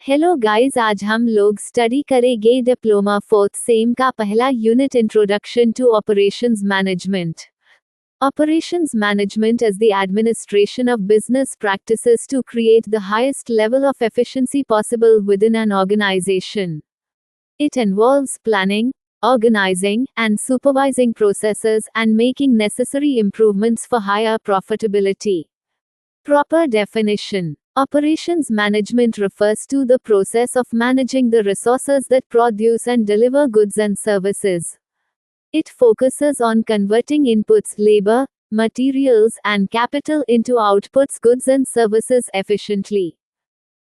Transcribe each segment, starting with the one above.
Hello guys, आज हम लोग स्टडी करेंगे डिप्लोमा 4th सेम का पहला unit introduction to operations management. Operations management is the administration of business practices to create the highest level of efficiency possible within an organization. It involves planning, organizing, and supervising processes and making necessary improvements for higher profitability. Proper definition. Operations management refers to the process of managing the resources that produce and deliver goods and services. It focuses on converting inputs, labor, materials, and capital into outputs, goods and services efficiently.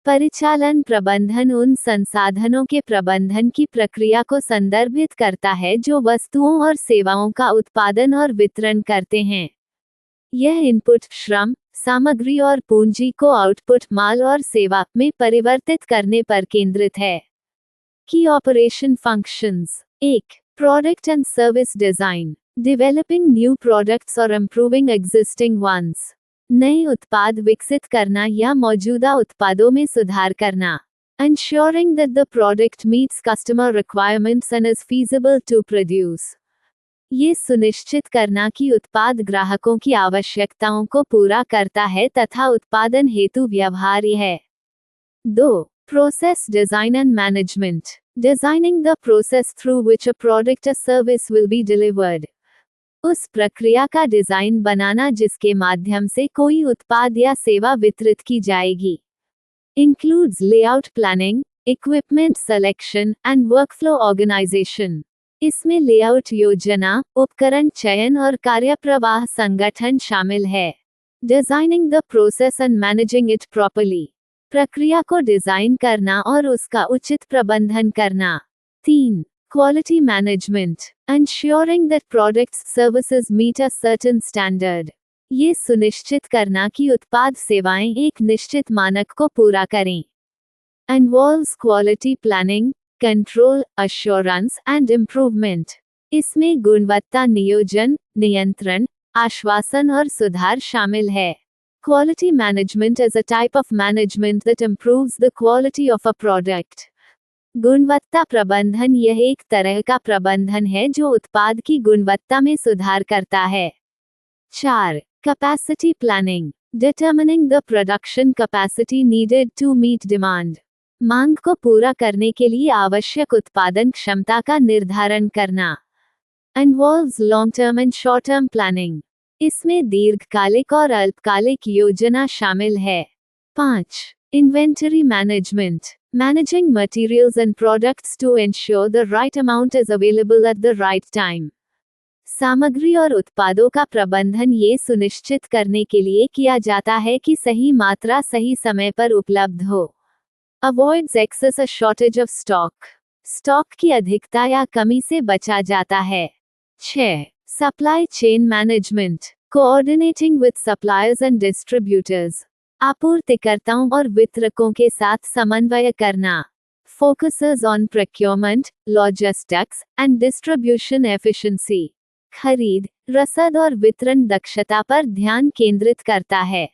परिचालन प्रबंधन उन संसाधनों के प्रबंधन की प्रक्रिया को संदर्भित करता है जो वस्तुओं और सेवाओं का उत्पादन और वितरण करते हैं. यह इनपुट, श्रम, सामग्री और पूंजी को आउटपुट, माल और सेवा में परिवर्तित करने पर केंद्रित है. की operation functions. 1. Product and service design. Developing new products और इम्प्रूविंग एग्जिस्टिंग वंस. नए उत्पाद विकसित करना या मौजूदा उत्पादों में सुधार करना. Ensuring that the product meets customer requirements and is feasible to produce. ये सुनिश्चित करना कि उत्पाद ग्राहकों की आवश्यकताओं को पूरा करता है तथा उत्पादन हेतु व्यवहार्य है. 2. Process design and management. Designing the process through which a product or service will be delivered. उस प्रक्रिया का डिजाइन बनाना जिसके माध्यम से कोई उत्पाद या सेवा वितरित की जाएगी. Includes layout planning, equipment selection, and workflow organization. इसमें लेआउट योजना, उपकरण चयन और कार्यप्रवाह संगठन शामिल है. Designing the process and managing it properly. प्रक्रिया को डिजाइन करना और उसका उचित प्रबंधन करना. 3. Quality management. Ensuring that products services meet a certain standard. ये सुनिश्चित करना कि उत्पाद सेवाएं एक निश्चित मानक को पूरा करें. Involves quality planning, control, assurance and improvement. इसमें गुणवत्ता नियोजन, नियंत्रण, आश्वासन और सुधार शामिल है. Quality management is a type of management that improves the quality of a product. गुणवत्ता प्रबंधन यह एक तरह का प्रबंधन है जो उत्पाद की गुणवत्ता में सुधार करता है. 4. Capacity planning. Determining the production capacity needed to meet demand. मांग को पूरा करने के लिए आवश्यक उत्पादन क्षमता का निर्धारण करना. Involves long term and short term planning. इसमें दीर्घकालिक और अल्पकालिक योजना शामिल है. 5. Inventory management. Managing materials and products to ensure the right amount is available at the right time. सामग्री और उत्पादों का प्रबंधन ये सुनिश्चित करने के लिए किया जाता है कि सही मात्रा सही समय पर उपलब्ध हो. Avoids excess or shortage of stock. Stock की अधिकता या कमी से बचा जाता है. 6. Supply chain management. Coordinating with suppliers and distributors. आपूर्तिकर्ताओं और वितरकों के साथ समन्वय करना. Focuses on procurement, logistics, and distribution efficiency. खरीद, रसद और वितरण दक्षता पर ध्यान केंद्रित करता है.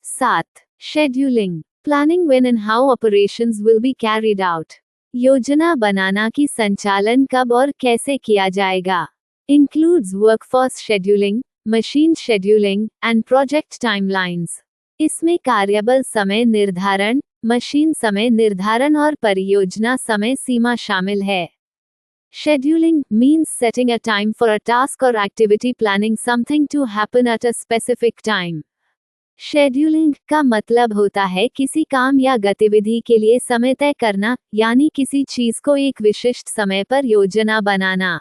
7. Scheduling. Planning when and how operations will be carried out. योजना बनाना कि संचालन कब और कैसे किया जाएगा. Includes workforce scheduling, machine scheduling, and project timelines. इसमें कार्यबल समय निर्धारण, मशीन समय निर्धारण और परियोजना समय सीमा शामिल है. Scheduling means setting a time for a task or activity, planning something to happen at a specific time. Scheduling का मतलब होता है किसी काम या गतिविधि के लिए समय तय करना, यानी किसी चीज को एक विशिष्ट समय पर योजना बनाना.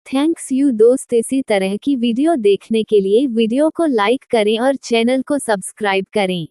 थैंक्स यू दोस्त. इसी तरह की वीडियो देखने के लिए वीडियो को लाइक करें और चैनल को सब्सक्राइब करें.